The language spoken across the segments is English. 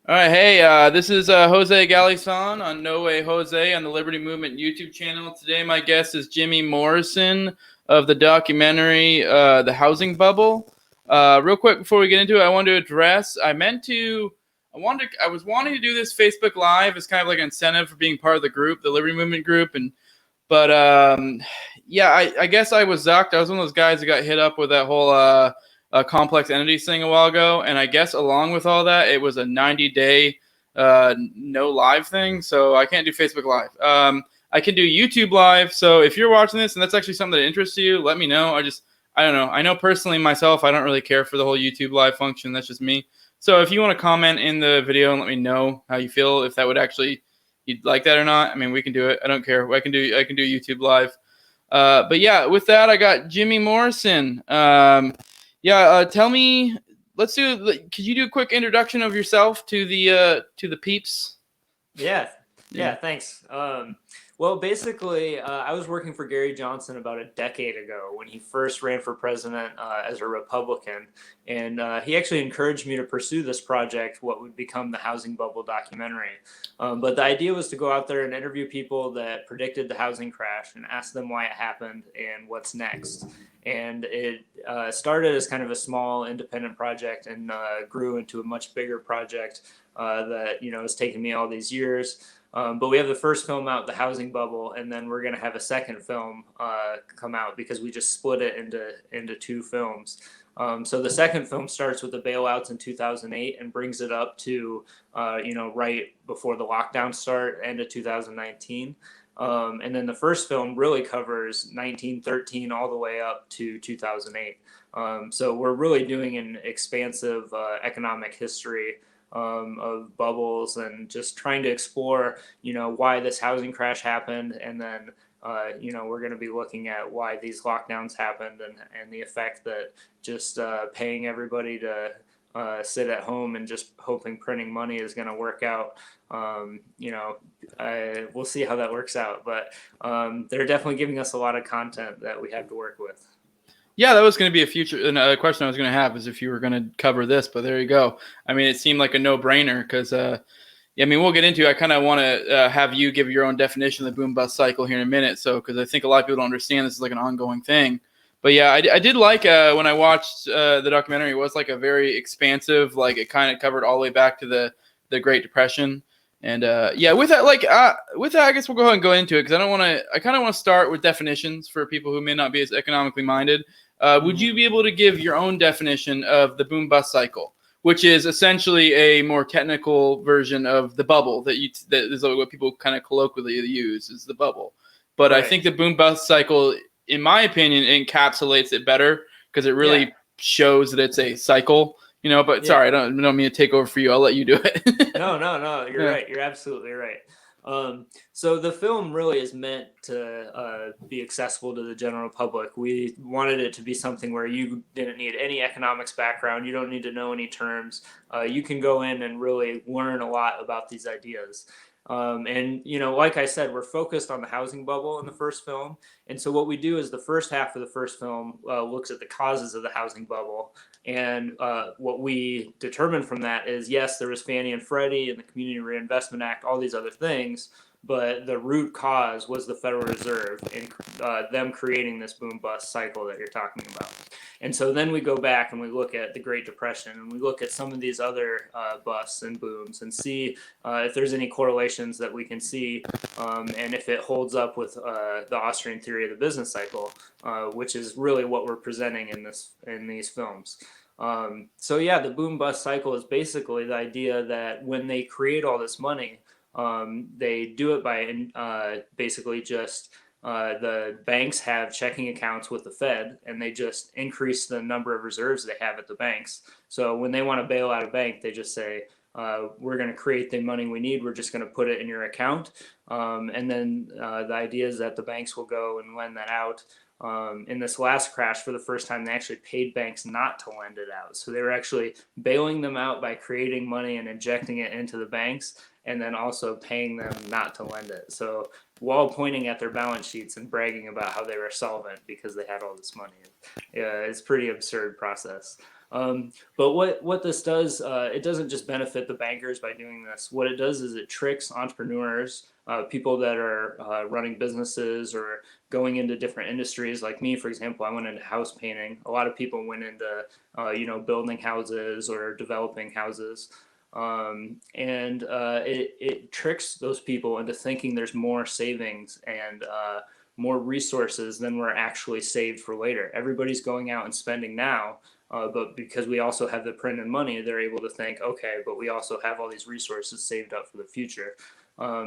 All right, hey, this is Jose Galison on No Way Jose on the Liberty Movement YouTube channel. Today, my guest is Jimmy Morrison of the documentary The Housing Bubble. Real quick before we get into it, I wanted to address. I was wanting to do this Facebook Live as kind of like an incentive for being part of the group, the Liberty Movement group, but yeah, I guess I was zucked. I was one of those guys that got hit up with that whole complex entities thing a while ago, and I guess along with all that, it was a 90-day no live thing, so I can't do Facebook Live. I can do YouTube Live. So if you're watching this and that's actually something that interests you, let me know. I don't know. I know personally myself, I don't really care for the whole YouTube Live function. That's just me. So if you want to comment in the video and let me know how you feel, if that would actually you'd like that or not, I mean, we can do it. I don't care. I can do YouTube Live. But yeah, with that, I got Jimmy Morrison. Tell me. Could you do a quick introduction of yourself to the peeps? Yeah, thanks. Well, basically, I was working for Gary Johnson about a decade ago when he first ran for president as a Republican. And he actually encouraged me to pursue this project, what would become the Housing Bubble documentary. But the idea was to go out there and interview people that predicted the housing crash and ask them why it happened and what's next. And it started as kind of a small independent project and grew into a much bigger project that, has taken me all these years. But we have the first film out, The Housing Bubble, and then we're going to have a second film come out because we just split it into two films. So the second film starts with the bailouts in 2008 and brings it up to, right before the lockdown start, end of 2019. And then the first film really covers 1913 all the way up to 2008. So we're really doing an expansive economic history of bubbles and just trying to explore, why this housing crash happened. And then, we're going to be looking at why these lockdowns happened and the effect that just paying everybody to sit at home and just hoping printing money is going to work out. We'll see how that works out. But they're definitely giving us a lot of content that we have to work with. Yeah, that was going to be another question I was going to have is if you were going to cover this, but there you go. I mean, it seemed like a no-brainer because, we'll get into it. I kind of want to have you give your own definition of the boom bust cycle here in a minute. So, because I think a lot of people don't understand this is like an ongoing thing. But yeah, I did like when I watched the documentary, it was like a very expansive, like it kind of covered all the way back to the Great Depression. And with that, I guess we'll go ahead and go into it because I kind of want to start with definitions for people who may not be as economically minded. Would you be able to give your own definition of the boom bust cycle, which is essentially a more technical version of the bubble that is what people kind of colloquially use is the bubble. But right. I think the boom bust cycle, in my opinion, encapsulates it better because it really shows that it's a cycle. But sorry, I don't mean to take over for you. I'll let you do it. No. You're right. You're absolutely right. So the film really is meant to be accessible to the general public. We wanted it to be something where you didn't need any economics background. You don't need to know any terms. You can go in and really learn a lot about these ideas. Like I said, we're focused on the housing bubble in the first film. And so what we do is the first half of the first film looks at the causes of the housing bubble. And what we determined from that is, yes, there was Fannie and Freddie and the Community Reinvestment Act, all these other things. But the root cause was the Federal Reserve and them creating this boom bust cycle that you're talking about. And so then we go back and we look at the Great Depression and we look at some of these other busts and booms and see if there's any correlations that we can see and if it holds up with the Austrian theory of the business cycle, which is really what we're presenting in these films. The boom bust cycle is basically the idea that when they create all this money, they do it by basically just the banks have checking accounts with the Fed and they just increase the number of reserves they have at the banks. So when they want to bail out a bank, they just say, we're going to create the money we need. We're just going to put it in your account. And then the idea is that the banks will go and lend that out. In this last crash, for the first time, they actually paid banks not to lend it out. So they were actually bailing them out by creating money and injecting it into the banks, and then also paying them not to lend it. So while pointing at their balance sheets and bragging about how they were solvent because they had all this money. It's a pretty absurd process. But what this does, it doesn't just benefit the bankers by doing this. What it does is it tricks entrepreneurs, people that are running businesses or going into different industries. Like me, for example, I went into house painting. A lot of people went into, building houses or developing houses. And it tricks those people into thinking there's more savings and more resources than were actually saved for later. Everybody's going out and spending now, but because we also have the printed money, they're able to think, okay, but we also have all these resources saved up for the future.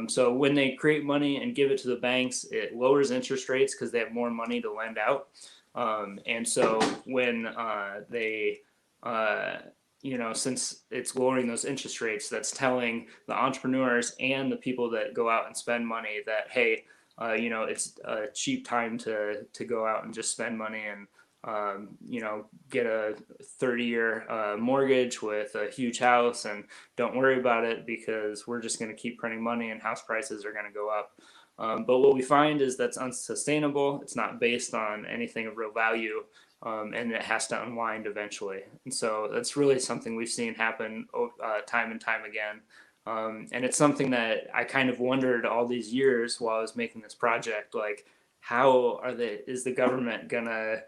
So when they create money and give it to the banks, it lowers interest rates because they have more money to lend out. And so when since it's lowering those interest rates, that's telling the entrepreneurs and the people that go out and spend money that, hey, it's a cheap time to go out and just spend money and, get a 30-year mortgage with a huge house and don't worry about it because we're just going to keep printing money and house prices are going to go up. But what we find is that's unsustainable. It's not based on anything of real value. And it has to unwind eventually. And so that's really something we've seen happen time and time again. And it's something that I kind of wondered all these years while I was making this project, like, how is the government gonna,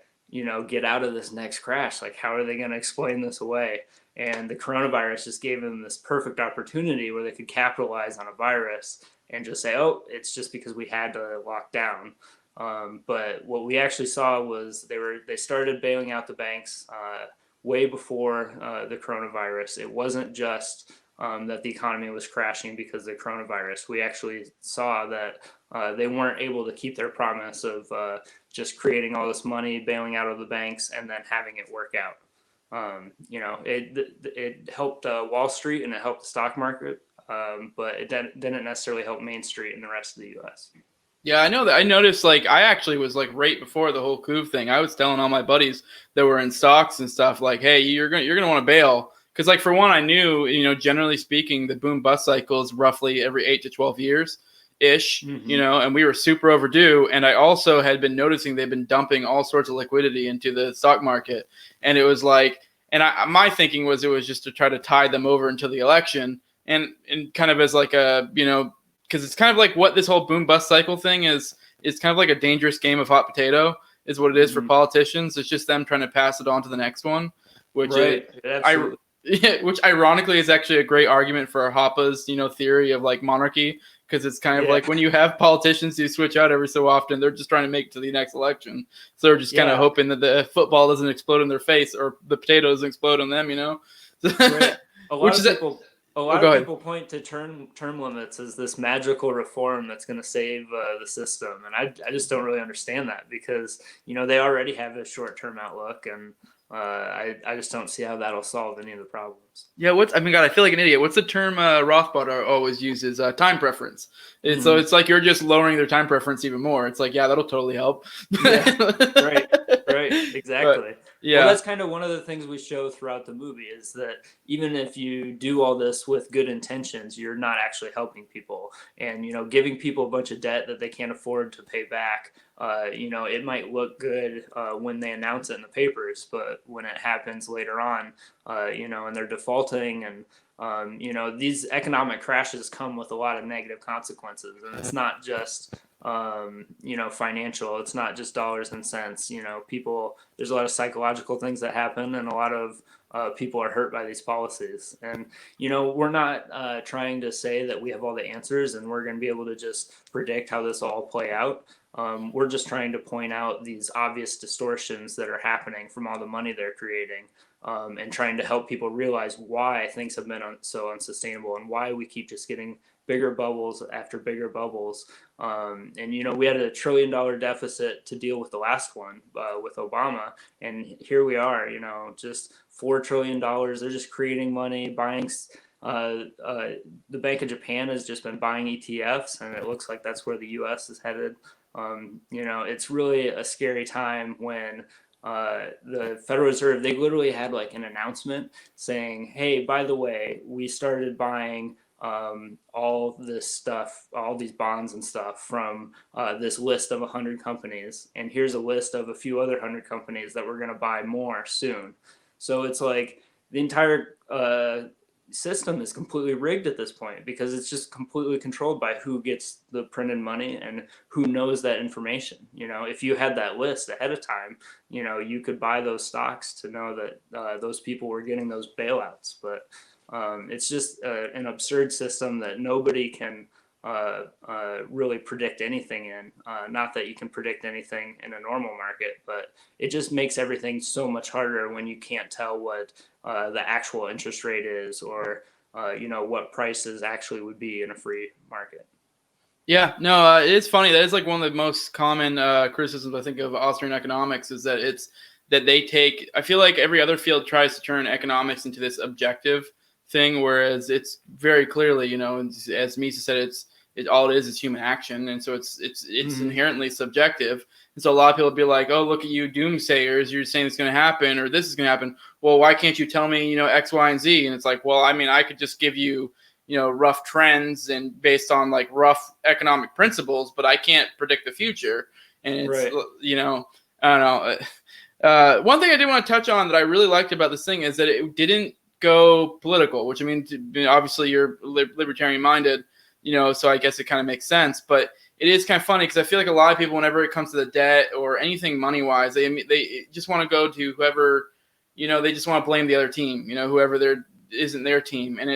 get out of this next crash? Like, how are they gonna explain this away? And the coronavirus just gave them this perfect opportunity where they could capitalize on a virus and just say, oh, it's just because we had to lock down. But what we actually saw was they started bailing out the banks way before the coronavirus. It wasn't just that the economy was crashing because of the coronavirus. We actually saw that they weren't able to keep their promise of just creating all this money, bailing out of the banks, and then having it work out. It helped Wall Street and it helped the stock market, but it didn't necessarily help Main Street and the rest of the U.S. Yeah, I know that. I noticed, like, I actually was like right before the whole coup thing. I was telling all my buddies that were in stocks and stuff, like, hey, you're gonna want to bail. Because, like, for one, I knew, generally speaking, the boom bust cycle is roughly every 8 to 12 years ish, and we were super overdue. And I also had been noticing they've been dumping all sorts of liquidity into the stock market. And it was like, my thinking was it was just to try to tide them over until the election and kind of as like a, because it's kind of like what this whole boom bust cycle thing is kind of like a dangerous game of hot potato is what it is for politicians. It's just them trying to pass it on to the next one, which which ironically is actually a great argument for Hoppe's, theory of like monarchy, because it's kind of like when you have politicians who switch out every so often, they're just trying to make it to the next election. So they're just kind of hoping that the football doesn't explode in their face or the potato doesn't explode on them, Right. A lot of people point to term limits as this magical reform that's going to save the system, and I just don't really understand that because they already have a short-term outlook, and I just don't see how that'll solve any of the problems. Yeah, God, I feel like an idiot. What's the term Rothbard always uses? Time preference. So it's like you're just lowering their time preference even more. It's like, yeah, that'll totally help. Right, exactly. Yeah. Well, that's kind of one of the things we show throughout the movie is that even if you do all this with good intentions, you're not actually helping people. And, giving people a bunch of debt that they can't afford to pay back, it might look good when they announce it in the papers, but when it happens later on, and they're defaulting and, these economic crashes come with a lot of negative consequences. And it's not just financial. It's not just dollars and cents. There's a lot of psychological things that happen, and a lot of people are hurt by these policies. And we're not trying to say that we have all the answers and we're going to be able to just predict how this all play out. We're just trying to point out these obvious distortions that are happening from all the money they're creating, and trying to help people realize why things have been so unsustainable and why we keep just getting bigger bubbles after bigger bubbles. And we had $1 trillion deficit to deal with the last one with Obama, and here we are, just $4 trillion. They're just creating money, buying. The Bank of Japan has just been buying ETFs, and it looks like that's where the U.S. is headed. It's really a scary time when the Federal Reserve, they literally had like an announcement saying, hey, by the way, we started buying all this stuff, all these bonds and stuff from this list of 100 companies. And here's a list of a few other 100 companies that we're going to buy more soon. So it's like the entire system is completely rigged at this point because it's just completely controlled by who gets the printed money and who knows that information. If you had that list ahead of time, you could buy those stocks to know that those people were getting those bailouts. But it's just an absurd system that nobody can really predict anything in. Not that you can predict anything in a normal market, but it just makes everything so much harder when you can't tell what the actual interest rate is, or what prices actually would be in a free market. Yeah, no, it's funny. That is like one of the most common criticisms I think of Austrian economics is that they take. I feel like every other field tries to turn economics into this objective thing, whereas it's very clearly, as Mises said, all it is human action, and so it's inherently subjective. And so a lot of people will be like, "Oh, look at you, doomsayers! You're saying it's going to happen, or this is going to happen. Well, why can't you tell me, X, Y, and Z?" And it's like, well, I mean, I could just give you, rough trends and based on like rough economic principles, but I can't predict the future. And it's, right. I don't know. One thing I did want to touch on that I really liked about this thing is that it didn't go political, which I mean, obviously you're libertarian minded. So I guess it kind of makes sense, but it is kind of funny because I feel like a lot of people, whenever it comes to the debt or anything money wise, they just want to go to whoever, they just want to blame the other team, whoever isn't their team. And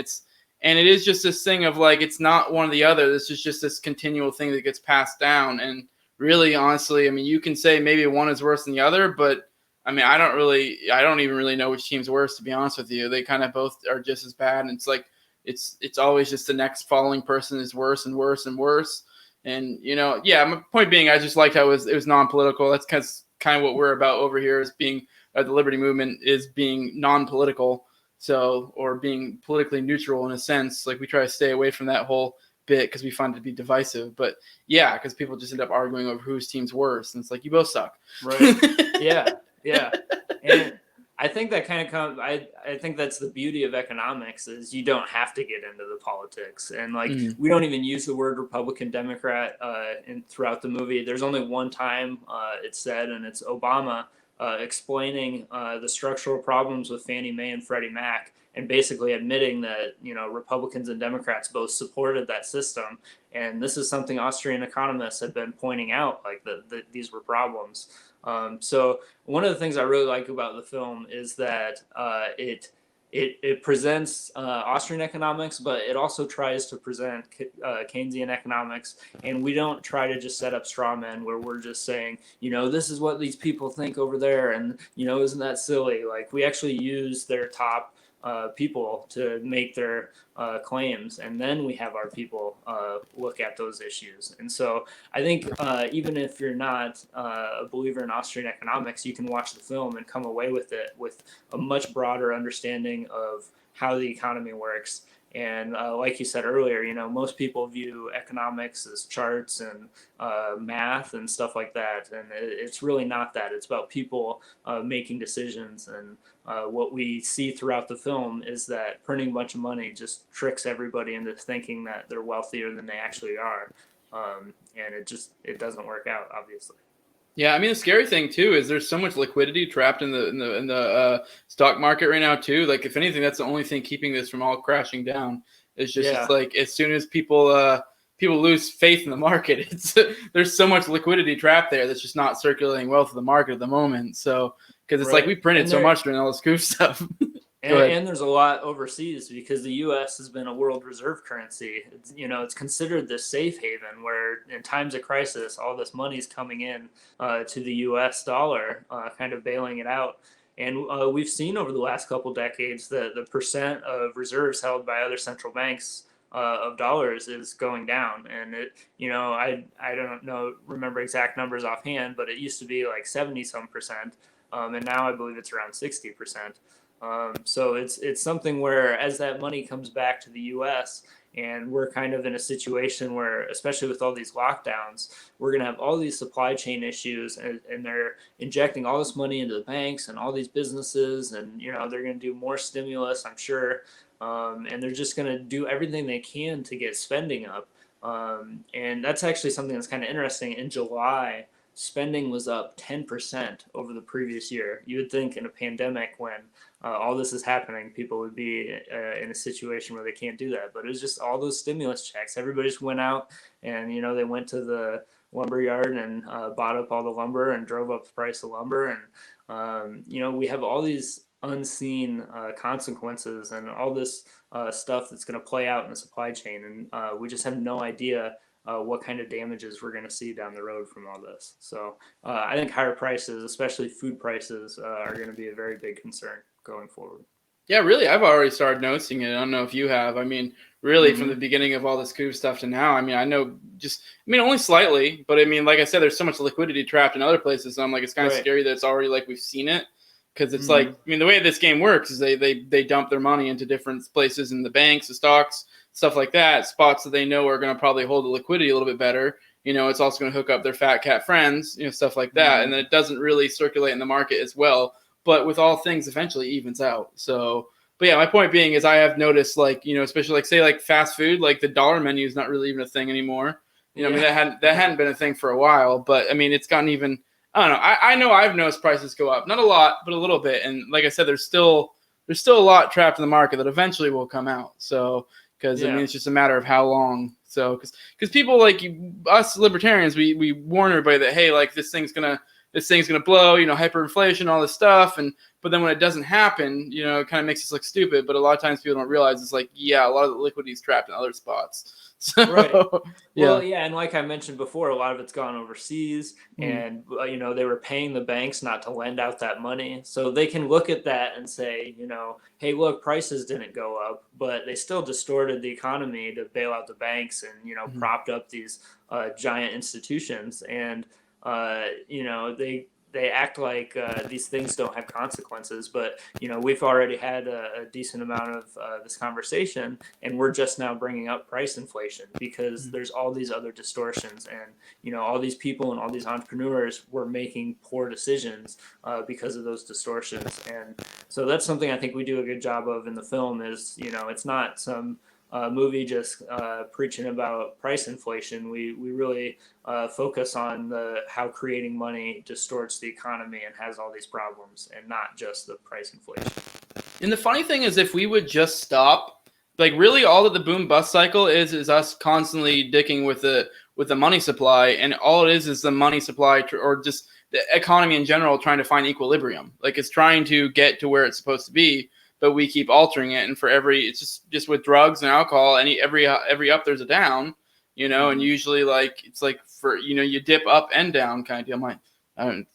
it is just this thing of like, it's not one or the other. This is just this continual thing that gets passed down. And really, honestly, I mean, you can say maybe one is worse than the other, but I mean, I don't even really know which team's worse, to be honest with you. They kind of both are just as bad. And it's like, it's always just the next following person is worse and worse and worse. And, my point being, I just liked how it was non-political. That's kind of what we're about over here is being, the Liberty Movement is being non-political. So, or being politically neutral in a sense, like we try to stay away from that whole bit because we find it to be divisive. But yeah, because people just end up arguing over whose team's worse. And it's like, you both suck. Right. Yeah. And I think that kind of comes. I think that's the beauty of economics is you don't have to get into the politics, and like we don't even use the word Republican Democrat throughout the movie. There's only one time it's said, and it's Obama explaining the structural problems with Fannie Mae and Freddie Mac, and basically admitting that Republicans and Democrats both supported that system, and this is something Austrian economists have been pointing out, like that these were problems. So one of the things I really like about the film is that it presents Austrian economics, but it also tries to present Keynesian economics. And we don't try to just set up straw men where we're just saying, this is what these people think over there. And, isn't that silly? Like we actually use their top people to make their claims, and then we have our people look at those issues. And so I think even if you're not a believer in Austrian economics, you can watch the film and come away with it with a much broader understanding of how the economy works. And like you said earlier, most people view economics as charts and math and stuff like that. And it's really not that. It's about people making decisions. And what we see throughout the film is that printing a bunch of money just tricks everybody into thinking that they're wealthier than they actually are. And it doesn't work out, obviously. Yeah, I mean the scary thing too is there's so much liquidity trapped in the stock market right now too. Like if anything, that's the only thing keeping this from all crashing down. It's just It's like as soon as people lose faith in the market, there's so much liquidity trapped there that's just not circulating well to the market at the moment. So because it's like we printed so much during all this goof stuff. And there's a lot overseas because the U.S. has been a world reserve currency. It's considered this safe haven where in times of crisis, all this money's coming in to the U.S. dollar, kind of bailing it out. And we've seen over the last couple decades that the percent of reserves held by other central banks of dollars is going down. And I don't remember exact numbers offhand, but it used to be like 70-some%. And now I believe it's around 60%. So it's something where as that money comes back to the U.S. and we're kind of in a situation where, especially with all these lockdowns, we're going to have all these supply chain issues and they're injecting all this money into the banks and all these businesses and, they're going to do more stimulus, I'm sure. And they're just going to do everything they can to get spending up. And that's actually something that's kind of interesting. In July, spending was up 10% over the previous year. You would think in a pandemic when all this is happening, people would be in a situation where they can't do that. But it was just all those stimulus checks. Everybody just went out and, they went to the lumber yard and bought up all the lumber and drove up the price of lumber. And, we have all these unseen consequences and all this stuff that's going to play out in the supply chain. And we just have no idea what kind of damages we're going to see down the road from all this. So I think higher prices, especially food prices, are going to be a very big concern going forward. Yeah, really, I've already started noticing it. I don't know if you have. I mean, really, from the beginning of all this coup stuff to now, I mean, I know only slightly, but I mean, like I said, there's so much liquidity trapped in other places. So I'm like, it's kind of scary that it's already like we've seen it. Because it's like, I mean, the way this game works is they dump their money into different places in the banks, the stocks, stuff like that, spots that they know are going to probably hold the liquidity a little bit better. It's also going to hook up their fat cat friends, stuff like that. And then it doesn't really circulate in the market as well. But with all things, eventually evens out. So, but yeah, my point being is I have noticed, like, especially like, say, like fast food, like the dollar menu is not really even a thing anymore. I mean, that hadn't been a thing for a while. But I mean, it's gotten even. I don't know. I know I've noticed prices go up, not a lot, but a little bit. And like I said, there's still a lot trapped in the market that eventually will come out. So, because I mean, it's just a matter of how long. So, because people like us libertarians, we warn everybody that, hey, like this thing's gonna blow, hyperinflation, all this stuff. But then when it doesn't happen, it kind of makes us look stupid. But a lot of times people don't realize it's like, yeah, a lot of the liquidity is trapped in other spots. So, right. Well, and like I mentioned before, a lot of it's gone overseas, and they were paying the banks not to lend out that money, so they can look at that and say, hey, look, prices didn't go up, but they still distorted the economy to bail out the banks and propped up these giant institutions, and they act like these things don't have consequences, but we've already had a decent amount of this conversation, and we're just now bringing up price inflation because there's all these other distortions, and all these people and all these entrepreneurs were making poor decisions because of those distortions. And so that's something I think we do a good job of in the film is it's not some movie just preaching about price inflation. We really focus on how creating money distorts the economy and has all these problems, and not just the price inflation. And the funny thing is, if we would just stop, like really all that the boom bust cycle is us constantly dicking with the money supply, and all it is the money supply or just the economy in general trying to find equilibrium. Like it's trying to get to where it's supposed to be, but we keep altering it. And for it's just with drugs and alcohol, every up there's a down, and usually like it's like for you dip up and down kind of deal. I don't.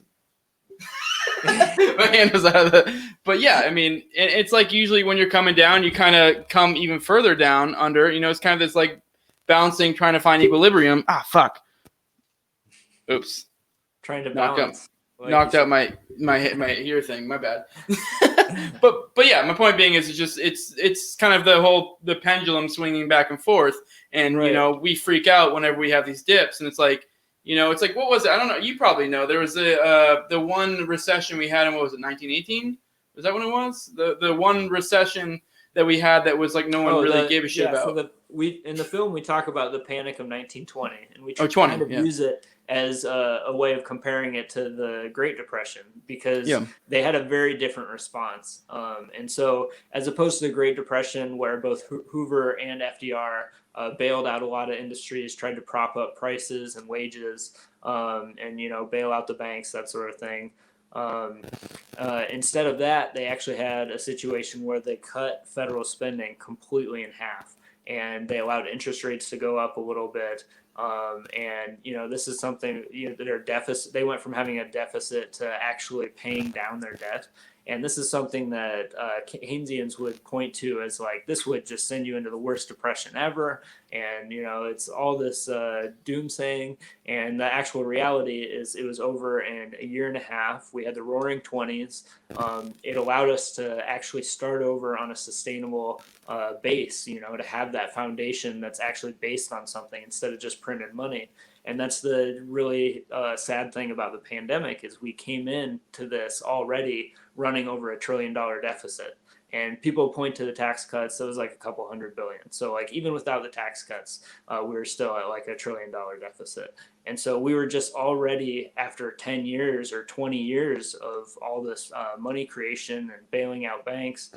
My hand was out of the. But yeah, I mean, it's like usually when you're coming down, you kind of come even further down under. It's kind of this like bouncing, trying to find equilibrium. Ah, fuck. Oops. Trying to balance. Knocked out my ear thing. My bad. but yeah, my point being is it's kind of the pendulum swinging back and forth, and we freak out whenever we have these dips, and it's like what was it? I don't know. You probably know. There was the one recession we had in, what was it, 1918? Was that when it was? The one recession that we had that was like no one really gave a shit about. So in the film we talk about the Panic of 1920, and we kind of use it as a way of comparing it to the Great Depression because they had a very different response. And so as opposed to the Great Depression, where both Hoover and FDR bailed out a lot of industries, tried to prop up prices and wages, and bail out the banks, that sort of thing. Instead of that, they actually had a situation where they cut federal spending completely in half, and they allowed interest rates to go up a little bit. And this is something their deficit. They went from having a deficit to actually paying down their debt. And this is something that Keynesians would point to as like, this would just send you into the worst depression ever. And, it's all this doomsaying. And the actual reality is it was over in a year and a half. We had the roaring 20s. It allowed us to actually start over on a sustainable base, to have that foundation that's actually based on something instead of just printed money. And that's the really sad thing about the pandemic is we came into this already running over $1 trillion deficit. And people point to the tax cuts, it was like a couple $100 billion. So like even without the tax cuts, we were still at like $1 trillion deficit. And so we were just already, after 10 years or 20 years of all this money creation and bailing out banks,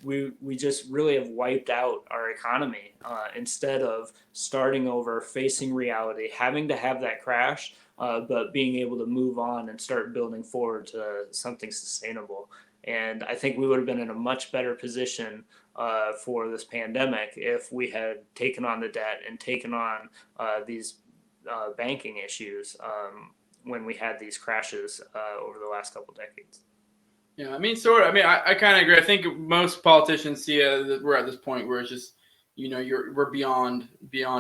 we just really have wiped out our economy instead of starting over, facing reality, having to have that crash, but being able to move on and start building forward to something sustainable. And I think we would have been in a much better position for this pandemic if we had taken on the debt and taken on these banking issues when we had these crashes over the last couple decades. Yeah, I mean, sort of. I mean, I kind of agree. I think most politicians see that we're at this point where it's just, we're beyond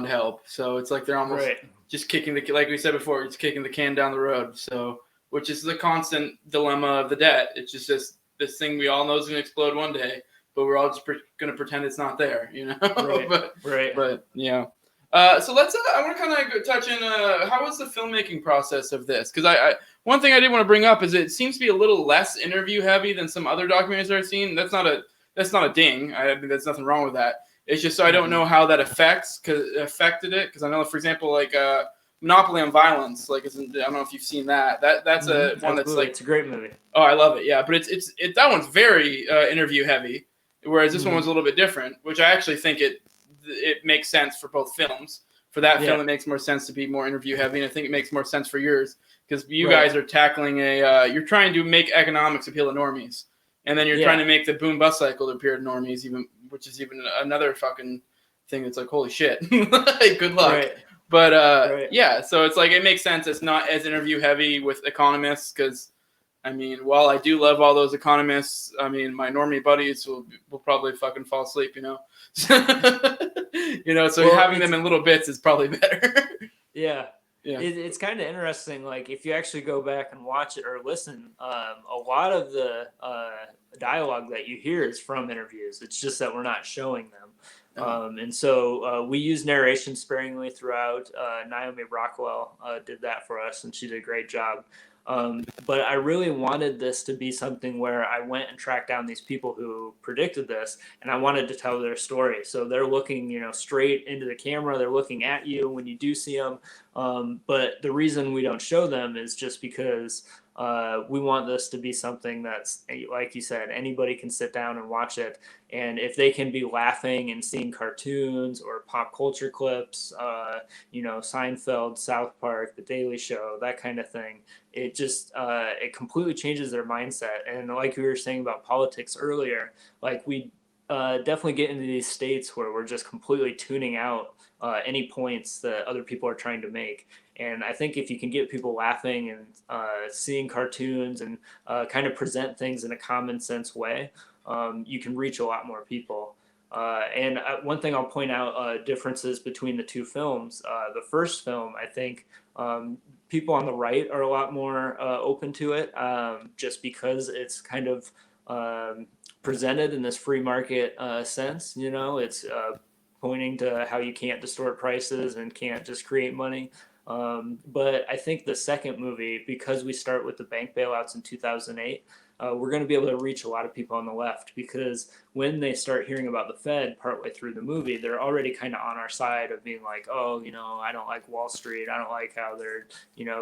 help. So it's like they're almost just kicking like we said before, it's kicking the can down the road. So, which is the constant dilemma of the debt. It's just this thing we all know is going to explode one day, but we're all just going to pretend it's not there, But yeah. So let's. I want to kind of touch in. How was the filmmaking process of this? Because I one thing I did want to bring up is it seems to be a little less interview heavy than some other documentaries I've seen. That's not a ding. I mean, there's nothing wrong with that. It's just so I don't know how that affected it. Because I know, for example, like Monopoly on Violence. Like, I don't know if you've seen that. That's a one that's like, it's a great movie. Oh, I love it. Yeah, but it's that one's very interview heavy, whereas this one was a little bit different, which I actually think it makes sense for both films. For that film, it makes more sense to be more interview heavy, and I think it makes more sense for yours because you guys are tackling you're trying to make economics appeal to normies, and then you're trying to make the boom bust cycle appeal to normies, which is even another fucking thing that's like, holy shit, good luck. Right. But yeah, so it's like it makes sense. It's not as interview heavy with economists because, I mean, while I do love all those economists, I mean, my normie buddies will probably fucking fall asleep, So having them in little bits is probably better. Yeah. It's kind of interesting. Like if you actually go back and watch it or listen, a lot of the dialogue that you hear is from interviews. It's just that we're not showing them. And so we use narration sparingly throughout. Naomi Rockwell did that for us, and she did a great job. But I really wanted this to be something where I went and tracked down these people who predicted this, and I wanted to tell their story. So they're looking, straight into the camera. They're looking at you when you do see them. But the reason we don't show them is just because we want this to be something that's, like you said, anybody can sit down and watch it. And if they can be laughing and seeing cartoons or pop culture clips, Seinfeld, South Park, The Daily Show, that kind of thing, it just it completely changes their mindset. And like we were saying about politics earlier, like we definitely get into these states where we're just completely tuning out any points that other people are trying to make. And I think if you can get people laughing and seeing cartoons and kind of present things in a common sense way, you can reach a lot more people. And one thing I'll point out differences between the two films. The first film, I think people on the right are a lot more open to it just because it's kind of presented in this free market sense. It's pointing to how you can't distort prices and can't just create money. But I think the second movie, because we start with the bank bailouts in 2008, we're going to be able to reach a lot of people on the left, because when they start hearing about the Fed partway through the movie, they're already kind of on our side of being like, oh, I don't like Wall Street. I don't like how they're,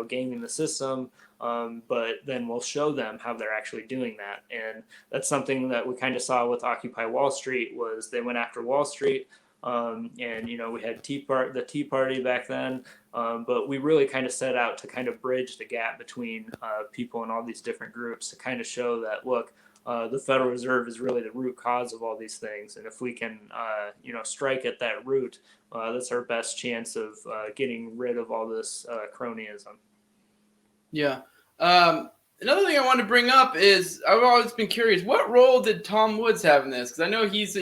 gaming the system. But then we'll show them how they're actually doing that. And that's something that we kind of saw with Occupy Wall Street, was they went after Wall Street. And we had the Tea Party back then, but we really kind of set out to kind of bridge the gap between people in all these different groups to kind of show that, look, the Federal Reserve is really the root cause of all these things, and if we can strike at that root, that's our best chance of getting rid of all this cronyism. Yeah. Another thing I wanted to bring up is I've always been curious, what role did Tom Woods have in this? Because I know he's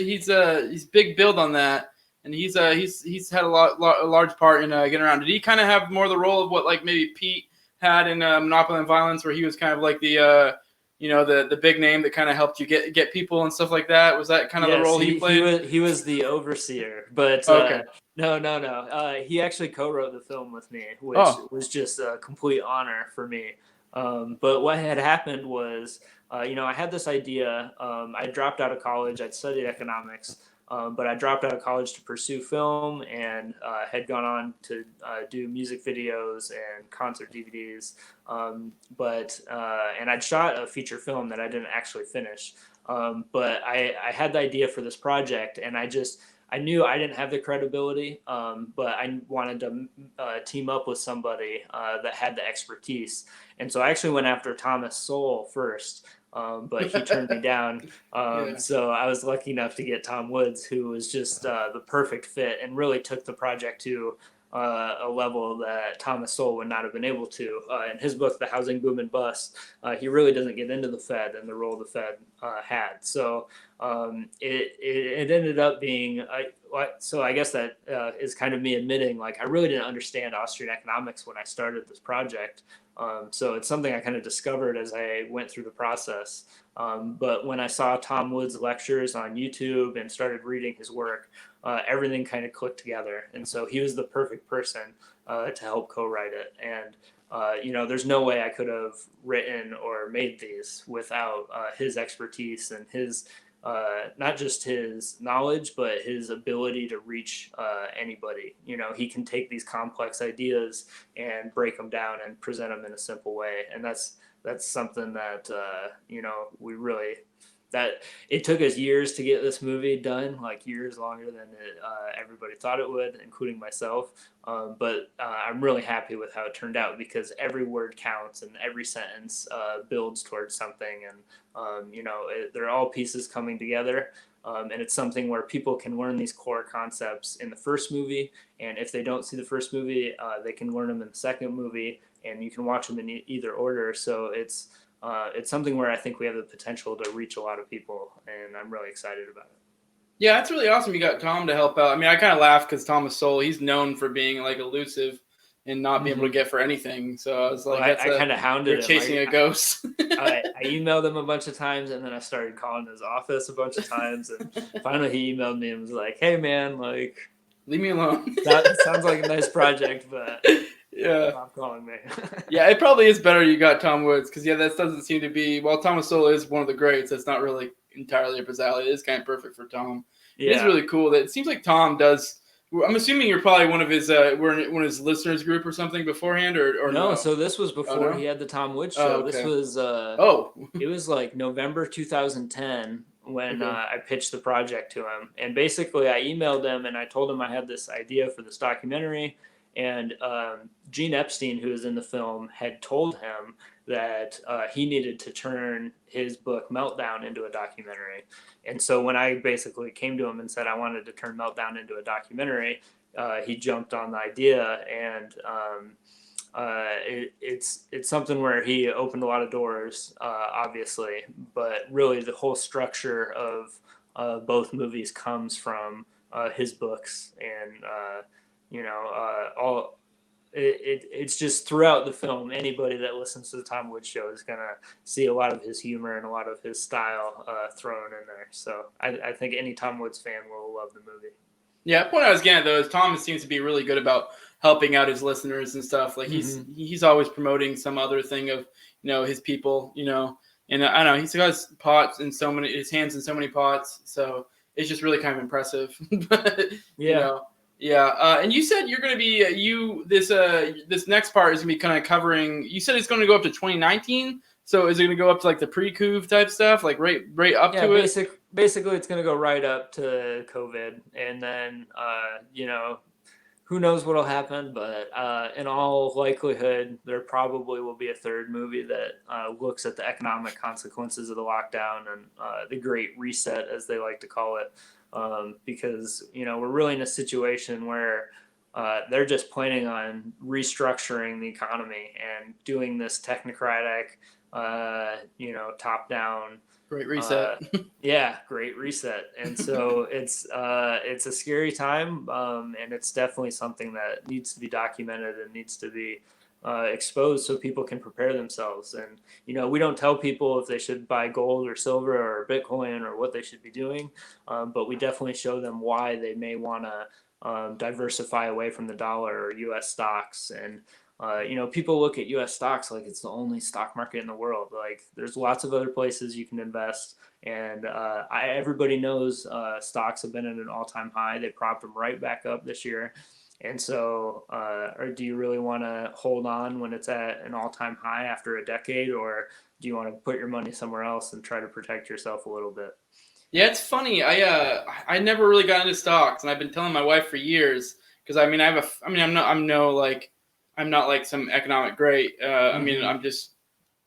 big build on that, and he's had a large part in getting around. Did he kind of have more the role of what like maybe Pete had in Monopoly on Violence, where he was kind of like the the big name that kind of helped you get people and stuff like that? Was that kind of the role he played? He was the overseer, but okay. No. He actually co-wrote the film with me, which was just a complete honor for me. But what had happened was, I had this idea. I dropped out of college. I'd studied economics, but I dropped out of college to pursue film and had gone on to do music videos and concert DVDs. And I'd shot a feature film that I didn't actually finish. But I had the idea for this project, and I knew I didn't have the credibility, but I wanted to team up with somebody that had the expertise. And so I actually went after Thomas Sowell first, but he turned me down. So I was lucky enough to get Tom Woods, who was just the perfect fit and really took the project to a level that Thomas Sowell would not have been able to. In his book, The Housing Boom and Bust, he really doesn't get into the Fed and the role the Fed had. So it ended up being, so I guess that is kind of me admitting, like, I really didn't understand Austrian economics when I started this project. So it's something I kind of discovered as I went through the process. But when I saw Tom Woods' lectures on YouTube and started reading his work, everything kind of clicked together. And so he was the perfect person to help co-write it. And, there's no way I could have written or made these without his expertise and his, not just his knowledge, but his ability to reach anybody. He can take these complex ideas and break them down and present them in a simple way. And that's something that, we really, that it took us years to get this movie done, like years longer than everybody thought it would, including myself. But I'm really happy with how it turned out, because every word counts and every sentence builds towards something. And, they're all pieces coming together. And it's something where people can learn these core concepts in the first movie. And if they don't see the first movie, they can learn them in the second movie, and you can watch them in either order. So it's something where I think we have the potential to reach a lot of people, and I'm really excited about it. Yeah, that's really awesome. You got Tom to help out. I mean, I kind of laugh because Thomas Sowell, he's known for being like elusive and not being able to get for anything. So I was like, I kind of hounded him. You're chasing a ghost. I emailed him a bunch of times, and then I started calling his office a bunch of times, and finally he emailed me and was like, "Hey man, like, leave me alone. That sounds like a nice project, but yeah, stop calling me." Yeah, it probably is better you got Tom Woods, because that doesn't seem to be, while Thomas Sowell is one of the greats, that's not really entirely up his alley. It is kind of perfect for Tom. Yeah. It's really cool that it seems like Tom does. I'm assuming you're probably one of his one of his listeners group or something beforehand, or no. So this was before he had the Tom Woods show. Oh, okay. This was it was like November 2010 when I pitched the project to him, and basically I emailed him and I told him I had this idea for this documentary, and Gene Epstein, who was in the film, had told him that he needed to turn his book Meltdown into a documentary. And so when I basically came to him and said I wanted to turn Meltdown into a documentary, he jumped on the idea, and it's something where he opened a lot of doors, obviously, but really the whole structure of both movies comes from his books, and it's just throughout the film. Anybody that listens to the Tom Woods show is gonna see a lot of his humor and a lot of his style thrown in there. So I think any Tom Woods fan will love the movie. Yeah, the point I was getting at, though, is Tom seems to be really good about helping out his listeners and stuff. Like he's always promoting some other thing of his people, and I don't know, he's got his pots in so many, his hands in so many pots, so it's just really kind of impressive. But, Yeah, and you said you're going to be this next part is going to be kind of covering. You said it's going to go up to 2019. So is it going to go up to like the pre-coup type stuff, like right up to it? Basically, it's going to go right up to COVID, and then who knows what'll happen. But in all likelihood, there probably will be a third movie that looks at the economic consequences of the lockdown and the Great Reset, as they like to call it. Because we're really in a situation where they're just planning on restructuring the economy and doing this technocratic, top-down Great Reset. Great Reset. And so it's a scary time, and it's definitely something that needs to be documented and needs to be exposed so people can prepare themselves. And we don't tell people if they should buy gold or silver or Bitcoin or what they should be doing, but we definitely show them why they may want to diversify away from the dollar or U.S. stocks. And People look at U.S. stocks like it's the only stock market in the world. Like there's lots of other places you can invest, and everybody knows stocks have been at an all-time high. They propped them right back up this year, and so, or do you really want to hold on when it's at an all-time high after a decade, or do you want to put your money somewhere else and try to protect yourself a little bit? Yeah, it's funny. I never really got into stocks, and I've been telling my wife for years because I mean I'm not like some economic great. I mean Mm-hmm. I'm just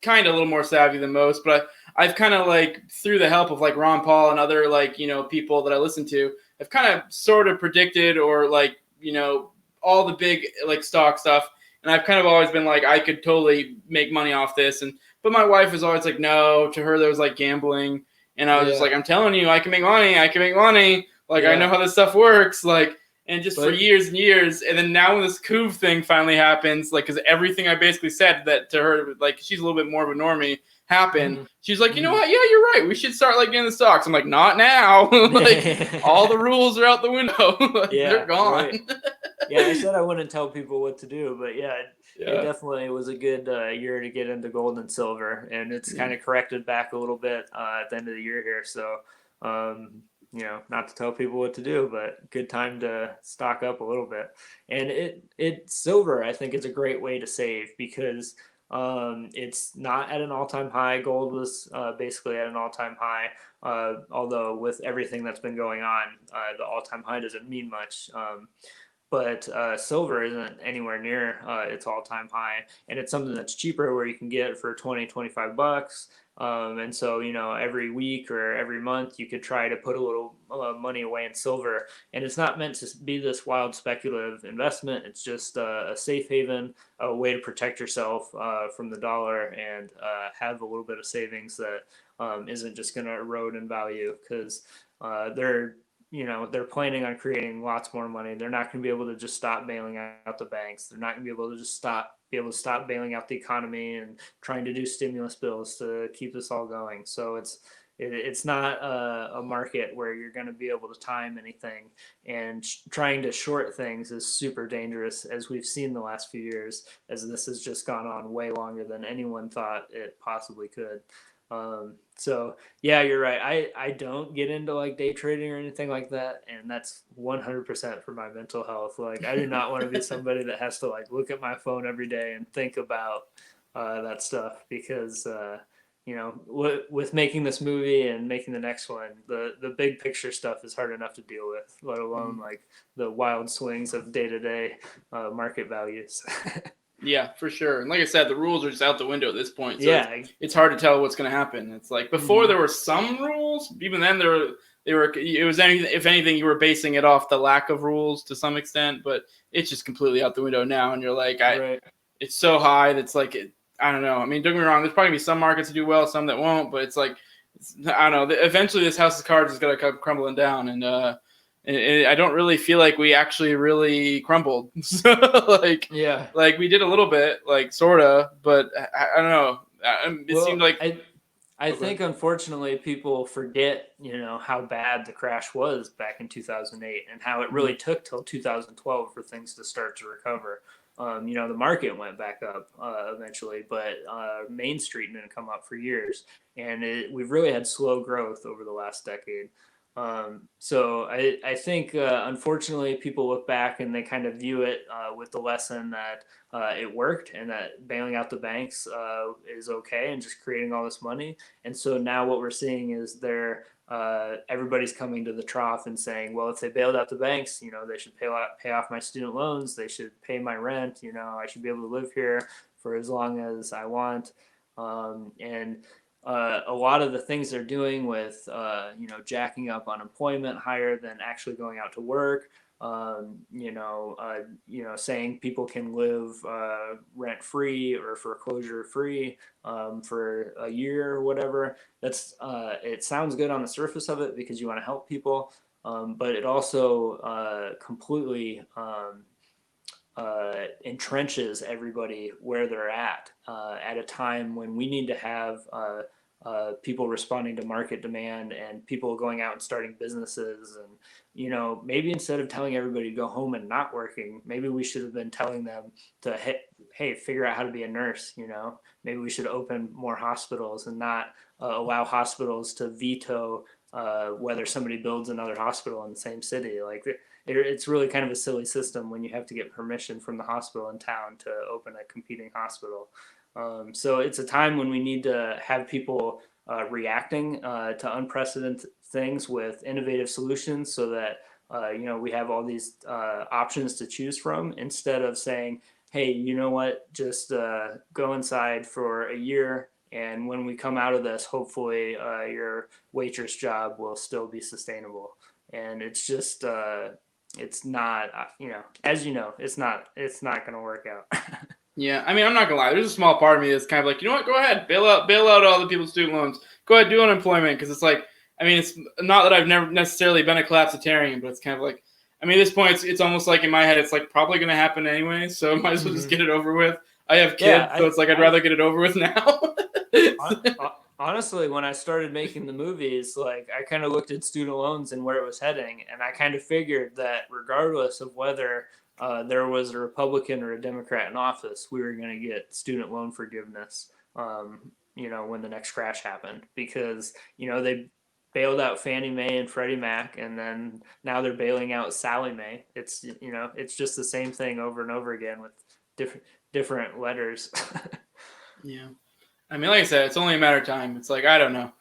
kind of a little more savvy than most, but I've kind of like through the help of like Ron Paul and other like people that I listen to, I've kind of sort of predicted or like all the big like stock stuff, and I've kind of always been like I could totally make money off this, and but my wife was always like no. To her, there was like gambling. And I was just Yeah, like, I'm telling you, I can make money. I can make money. Like, I know yeah, how this stuff works. Like, and just for but years and years. And then now when this coup thing finally happens, like, because everything I basically said that to her, like, she's a little bit more of a normie, happened. mm-hmm, She's like, you know mm-hmm. what? Yeah, you're right. We should start, like, getting the stocks. I'm like, not now. Like, all the rules are out the window. Like, they're Yeah, gone. right. Yeah, I said I wouldn't tell people what to do, but yeah, it Yeah. definitely was a good year to get into gold and silver, and it's kind of corrected back a little bit at the end of the year here. So, not to tell people what to do, but good time to stock up a little bit. And it silver, I think, is a great way to save because it's not at an all time high. Gold was basically at an all time high. Although with everything that's been going on, the all-time high doesn't mean much. But silver isn't anywhere near its all-time high, and it's something that's cheaper where you can get it for 20, $25. And so, every week or every month you could try to put a little money away in silver, and it's not meant to be this wild speculative investment. It's just a safe haven, a way to protect yourself from the dollar and have a little bit of savings that isn't just going to erode in value because they're planning on creating lots more money. They're not going to be able to just stop bailing out the banks. They're not going to be able to just stop bailing out the economy and trying to do stimulus bills to keep this all going. So it's not a market where you're going to be able to time anything, and trying to short things is super dangerous, as we've seen the last few years, as this has just gone on way longer than anyone thought it possibly could. So yeah, you're right. I don't get into like day trading or anything like that, and that's 100% for my mental health. Like I do not want to be somebody that has to like look at my phone every day and think about that stuff because with making this movie and making the next one, the big picture stuff is hard enough to deal with, let alone like the wild swings of day to day market values. Yeah, for sure. And like I said, the rules are just out the window at this point, so Yeah. it's hard to tell what's going to happen. It's like before Hmm. there were some rules, even then they were it was anything, if anything you were basing it off the lack of rules to some extent, but it's just completely out the window now, and you're like Right. it's so high that's like I don't know. I mean, don't get me wrong. There's probably gonna be some markets that do well, some that won't, but it's like I don't know. Eventually, this house of cards is gonna come crumbling down, and I don't really feel like we actually really crumbled. So Yeah. like we did a little bit, like sorta, but I don't know. It seemed Well, like I okay. think unfortunately people forget, how bad the crash was back in 2008 and how it really took till 2012 for things to start to recover. The market went back up eventually, but Main Street didn't come up for years, and we've really had slow growth over the last decade. So I think unfortunately people look back and they kind of view it with the lesson that it worked and that bailing out the banks is okay and just creating all this money. And so now what we're seeing is everybody's coming to the trough and saying, well, if they bailed out the banks, they should pay off my student loans, they should pay my rent, I should be able to live here for as long as I want. And a lot of the things they're doing with jacking up unemployment higher than actually going out to work, saying people can live rent free or foreclosure free for a year or whatever. That's it sounds good on the surface of it because you want to help people, but it also completely entrenches everybody where they're at a time when we need to have people responding to market demand and people going out and starting businesses. And, maybe instead of telling everybody to go home and not working, maybe we should have been telling them to, hey, figure out how to be a nurse. Maybe we should open more hospitals and not allow hospitals to veto whether somebody builds another hospital in the same city. Like, it's really kind of a silly system when you have to get permission from the hospital in town to open a competing hospital. So it's a time when we need to have people reacting to unprecedented things with innovative solutions, so that we have all these options to choose from, instead of saying, hey, you know what, just go inside for a year, and when we come out of this, hopefully your waitress job will still be sustainable. And it's just it's not, as it's not going to work out. Yeah, I mean, I'm not gonna lie. There's a small part of me that's kind of like, you know what? Go ahead, bail out all the people's student loans. Go ahead, do unemployment, because it's like, I mean, it's not that I've never necessarily been a collapsitarian, but it's kind of like, I mean, at this point, it's almost like in my head, it's like probably gonna happen anyway, so I might as well just get it over with. I have kids, so it's like I'd rather get it over with now. Honestly, when I started making the movies, like, I kind of looked at student loans and where it was heading, and I kind of figured that regardless of whether there was a Republican or a Democrat in office, we were going to get student loan forgiveness, when the next crash happened, because, they bailed out Fannie Mae and Freddie Mac, and then now they're bailing out Sallie Mae. It's, it's just the same thing over and over again with different letters. Yeah. I mean, like I said, it's only a matter of time. It's like, I don't know.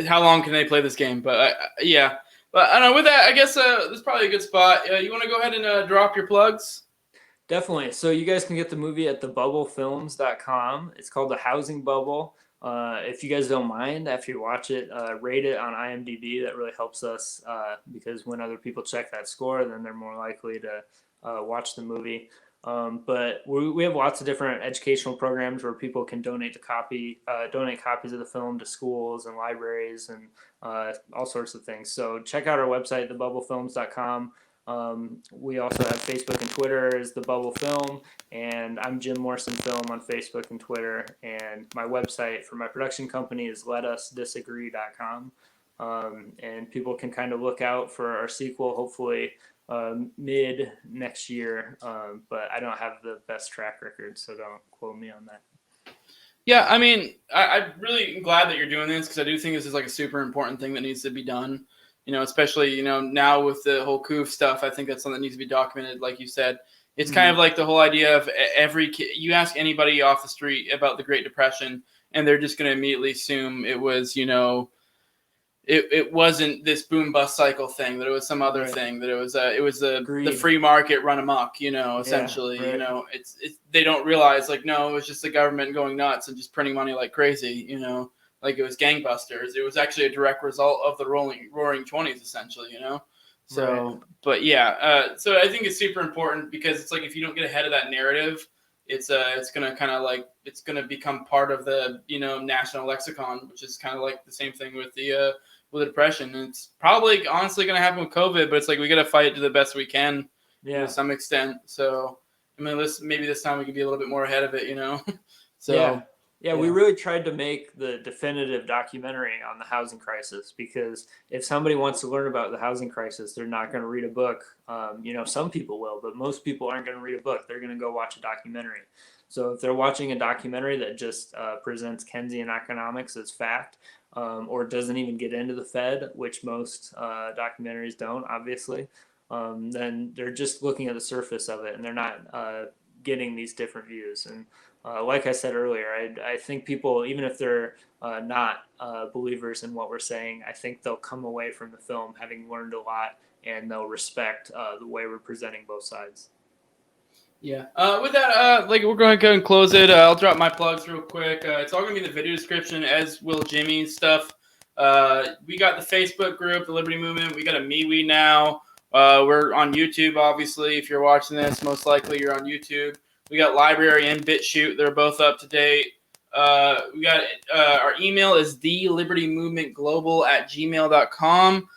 How long can they play this game? But yeah. But I don't know. With that, I guess this is probably a good spot. You want to go ahead and drop your plugs? Definitely. So you guys can get the movie at thebubblefilms.com. It's called The Housing Bubble. If you guys don't mind, after you watch it, rate it on IMDb. That really helps us because when other people check that score, then they're more likely to watch the movie. But we have lots of different educational programs where people can donate copies of the film to schools and libraries and all sorts of things. So check out our website, thebubblefilms.com. We also have Facebook and Twitter as The Bubble Film, and I'm Jim Morrison Film on Facebook and Twitter. And my website for my production company is letusdisagree.com. And people can kind of look out for our sequel, hopefully mid next year, but I don't have the best track record, so don't quote me on that. Yeah, I mean, I'm really glad that you're doing this, because I do think this is like a super important thing that needs to be done. Especially, now with the whole COOF stuff, I think that's something that needs to be documented, like you said. It's kind of like the whole idea of you ask anybody off the street about the Great Depression, and they're just going to immediately assume it was, it wasn't this boom bust cycle thing, that it was some other thing, that it was the free market run amok, essentially. It's they don't realize, like, no, it was just the government going nuts and just printing money like crazy, like it was gangbusters. It was actually a direct result of the roaring 20s, essentially, So, but yeah, so I think it's super important, because it's like, if you don't get ahead of that narrative, it's gonna kind of like, it's gonna become part of the national lexicon, which is kind of like the same thing with the depression. And it's probably honestly gonna happen with COVID, but it's like, we gotta fight to the best we can, to some extent. So I mean, maybe this time we can be a little bit more ahead of it, So. Yeah, we really tried to make the definitive documentary on the housing crisis, because if somebody wants to learn about the housing crisis, they're not going to read a book. Some people will, but most people aren't going to read a book. They're going to go watch a documentary. So if they're watching a documentary that just presents Keynesian economics as fact, or doesn't even get into the Fed, which most documentaries don't, obviously, then they're just looking at the surface of it, and they're not getting these different views. And like I said earlier, I think people, even if they're not believers in what we're saying, I think they'll come away from the film having learned a lot, and they'll respect the way we're presenting both sides. Yeah. With that, we're going to go and close it. I'll drop my plugs real quick. It's all going to be in the video description, as will Jimmy's stuff. We got the Facebook group, the Liberty Movement. We got a MeWe now. We're on YouTube, obviously. If you're watching this, most likely you're on YouTube. We got Library and BitChute. They're both up to date. We got our email is thelibertymovementglobal@gmail.com.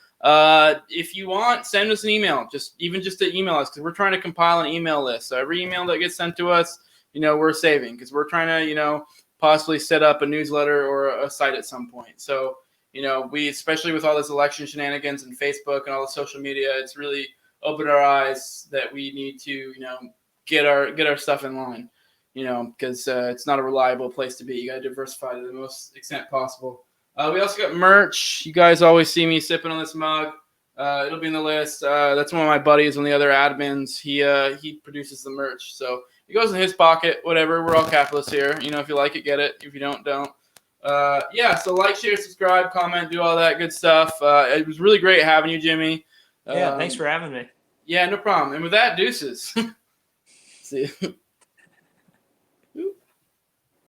If you want, send us an email. Just to email us, because we're trying to compile an email list. So every email that gets sent to us, we're saving, because we're trying to, possibly set up a newsletter or a site at some point. So, you know, we, especially with all this election shenanigans and Facebook and all the social media, it's really opened our eyes that we need to, you know, get our stuff in line, you know, because it's not a reliable place to be. You got to diversify to the most extent possible. We also got merch. You guys always see me sipping on this mug. It'll be in the list. That's one of my buddies, one of the other admins. He produces the merch, so it goes in his pocket. Whatever. We're all capitalists here. You know, if you like it, get it. If you don't. Yeah. So like, share, subscribe, comment, do all that good stuff. It was really great having you, Jimmy. Yeah. Thanks for having me. Yeah, no problem. And with that, deuces. See you.